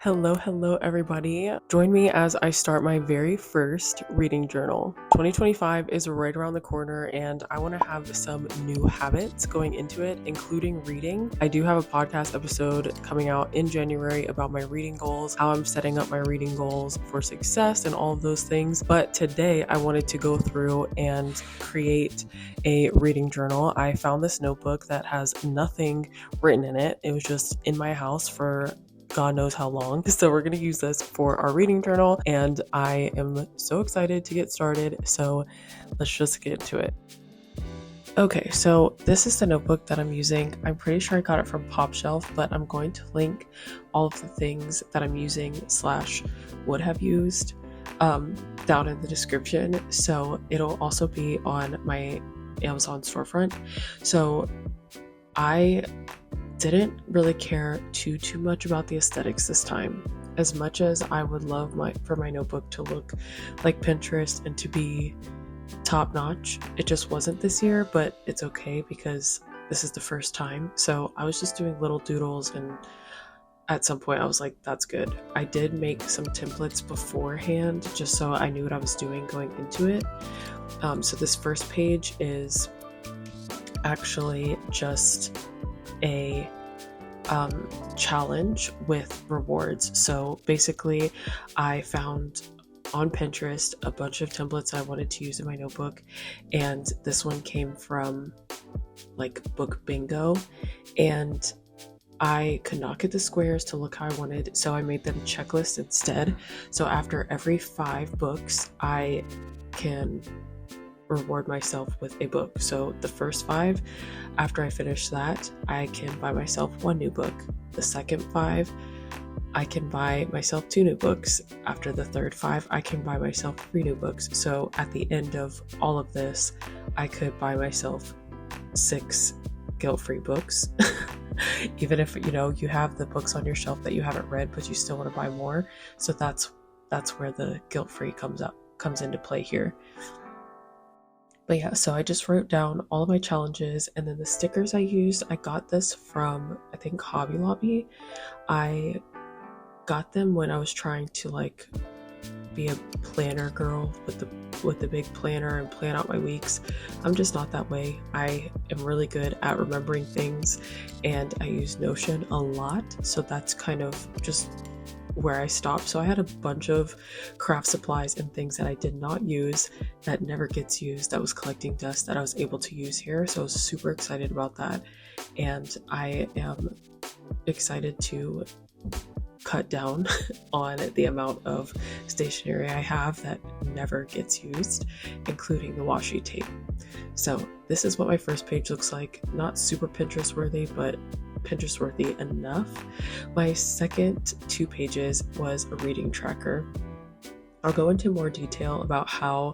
Hello, everybody. Join me as I start my very first reading journal. 2025 is right around the corner, and I want to have some new habits going into it, including reading. I do have a podcast episode coming out in January about my reading goals, how I'm setting up my reading goals for success, and all of those things. But today, I wanted to go through and create a reading journal. I found this notebook that has nothing written in it. It was just in my house for God knows how long. So we're going to use this for our reading journal, and I am so excited to get started. So let's just get into it. Okay, so this is the notebook that I'm using. I'm pretty sure I got it from PopShelf, but I'm going to link all of the things that I'm using / would have used down in the description. So it'll also be on my Amazon storefront. So I didn't really care too much about the aesthetics this time. As much as I would love for my notebook to look like Pinterest and to be top notch, it just wasn't this year, but it's okay because this is the first time. So I was just doing little doodles, and at some point I was like, that's good. I did make some templates beforehand just so I knew what I was doing going into it. So this first page is actually just a challenge with rewards. So basically, I found on Pinterest a bunch of templates I wanted to use in my notebook, and this one came from like Book Bingo, and I could not get the squares to look how I wanted, so I made them checklists instead. So after every 5 books, I can reward myself with a book. So the first 5, after I finish that, I can buy myself 1 new book. The second 5, I can buy myself 2 new books. After the third 5, I can buy myself 3 new books. So at the end of all of this, I could buy myself 6 guilt-free books. Even if you have the books on your shelf that you haven't read, but you still want to buy more. So that's where the guilt-free comes into play here. But yeah, so I just wrote down all of my challenges, and then the stickers I used, I got this from, I think, Hobby Lobby. I got them when I was trying to be a planner girl with the big planner and plan out my weeks. I'm just not that way. I am really good at remembering things, and I use Notion a lot, so that's kind of just where I stopped. So I had a bunch of craft supplies and things that I did not use, that never gets used, that was collecting dust, that I was able to use here. So I was super excited about that, and I am excited to cut down on the amount of stationery I have that never gets used, including the washi tape. So this is what my first page looks like. Not super Pinterest worthy, but Pinterest worthy enough. My second 2 pages was a reading tracker. I'll go into more detail about how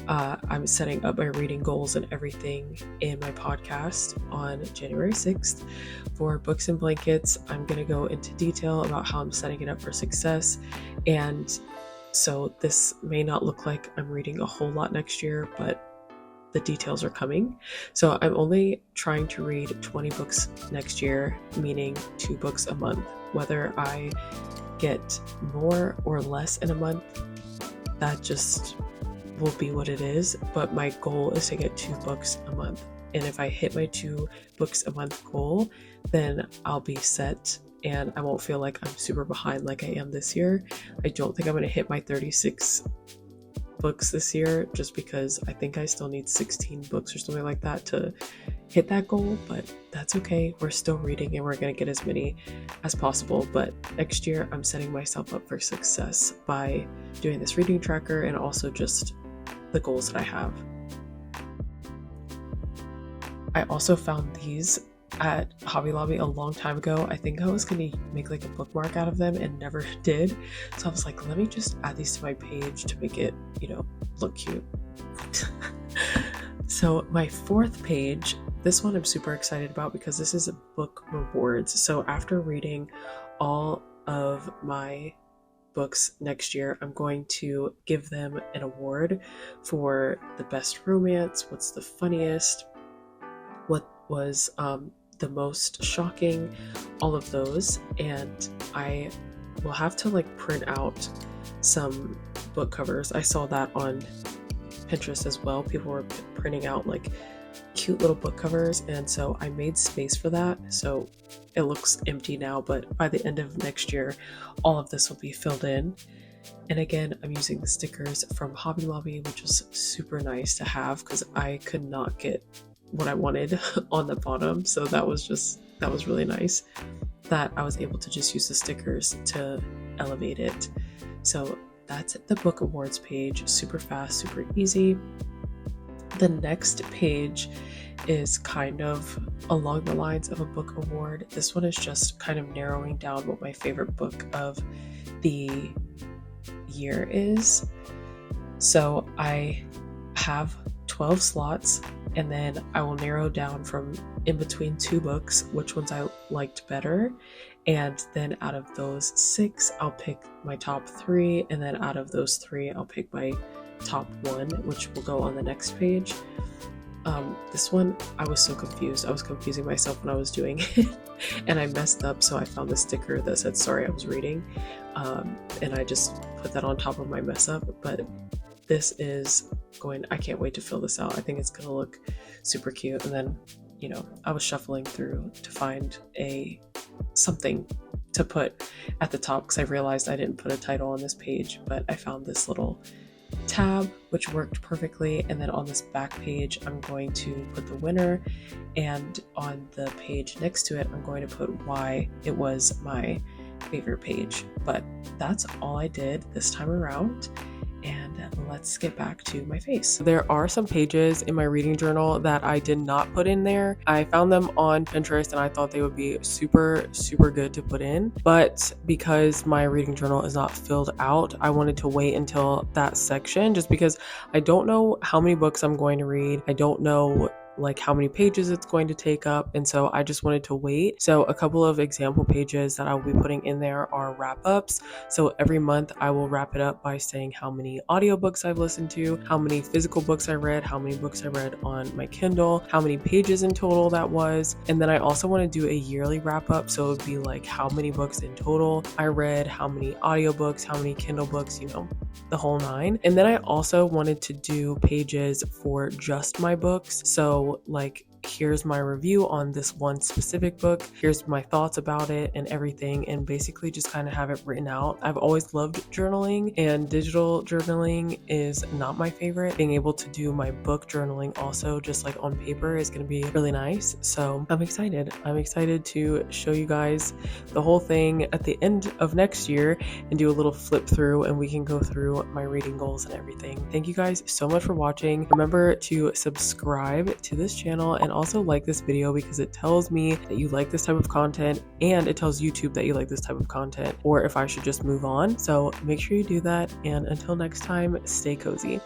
I'm setting up my reading goals and everything in my podcast on January 6th. For Books and Blankets, I'm going to go into detail about how I'm setting it up for success. And so this may not look like I'm reading a whole lot next year, but the details are coming. So I'm only trying to read 20 books next year, meaning 2 books a month. Whether I get more or less in a month, that just will be what it is. But my goal is to get 2 books a month. And if I hit my 2 books a month goal, then I'll be set, and I won't feel like I'm super behind like I am this year. I don't think I'm going to hit my 36 books this year, just because I think I still need 16 books or something like that to hit that goal, but that's okay. We're still reading, and we're going to get as many as possible. But next year, I'm setting myself up for success by doing this reading tracker, and also just the goals that I have. I also found these at Hobby Lobby a long time ago. I think I was going to make a bookmark out of them and never did. So I was like, let me just add these to my page to make it, look cute. So my 4th page, this one I'm super excited about because this is a book rewards. So after reading all of my books next year, I'm going to give them an award for the best romance, what's the funniest, what was the most shocking, all of those. And I we'll have to like print out some book covers. I saw that on Pinterest as well. People were printing out like cute little book covers, and so I made space for that. So it looks empty now, but by the end of next year, all of this will be filled in. And again, I'm using the stickers from Hobby Lobby, which was super nice to have because I could not get what I wanted on the bottom. So that was really nice that I was able to just use the stickers to elevate it. So that's the book awards page. Super fast, super easy. The next page is kind of along the lines of a book award. This one is just kind of narrowing down what my favorite book of the year is. So I have 12 slots, and then I will narrow down from in between two books which ones I liked better, and then out of those 6 I'll pick my top 3, and then out of those 3 I'll pick my top 1, which will go on the next page. This one I was so confused. I was confusing myself when I was doing it and I messed up, so I found the sticker that said sorry I was reading, and I just put that on top of my mess up. But this is I can't wait to fill this out. I think it's gonna look super cute. And then, you know, I was shuffling through to find something to put at the top because I realized I didn't put a title on this page, but I found this little tab which worked perfectly. And then on this back page I'm going to put the winner, and on the page next to it I'm going to put why it was my favorite page. But that's all I did this time around, and let's get back to my face. There are some pages in my reading journal that I did not put in there. I found them on Pinterest and I thought they would be super good to put in, but because my reading journal is not filled out, I wanted to wait until that section, just because I don't know how many books I'm going to read. I don't know like how many pages it's going to take up, and so I just wanted to wait. So a couple of example pages that I'll be putting in there are wrap-ups. So every month I will wrap it up by saying how many audiobooks I've listened to, how many physical books I read, how many books I read on my Kindle, how many pages in total that was. And then I also want to do a yearly wrap-up, so it would be like how many books in total I read, how many audiobooks, how many Kindle books, you know, the whole 9. And then I also wanted to do pages for just my books. So like, here's my review on this one specific book, here's my thoughts about it and everything, and basically just kind of have it written out. I've always loved journaling, and digital journaling is not my favorite. Being able to do my book journaling also just like on paper is going to be really nice. So I'm excited to show you guys the whole thing at the end of next year and do a little flip through, and we can go through my reading goals and everything. Thank you guys so much for watching. Remember to subscribe to this channel and also like this video, because it tells me that you like this type of content, and it tells YouTube that you like this type of content, or if I should just move on. So make sure you do that, and until next time, stay cozy.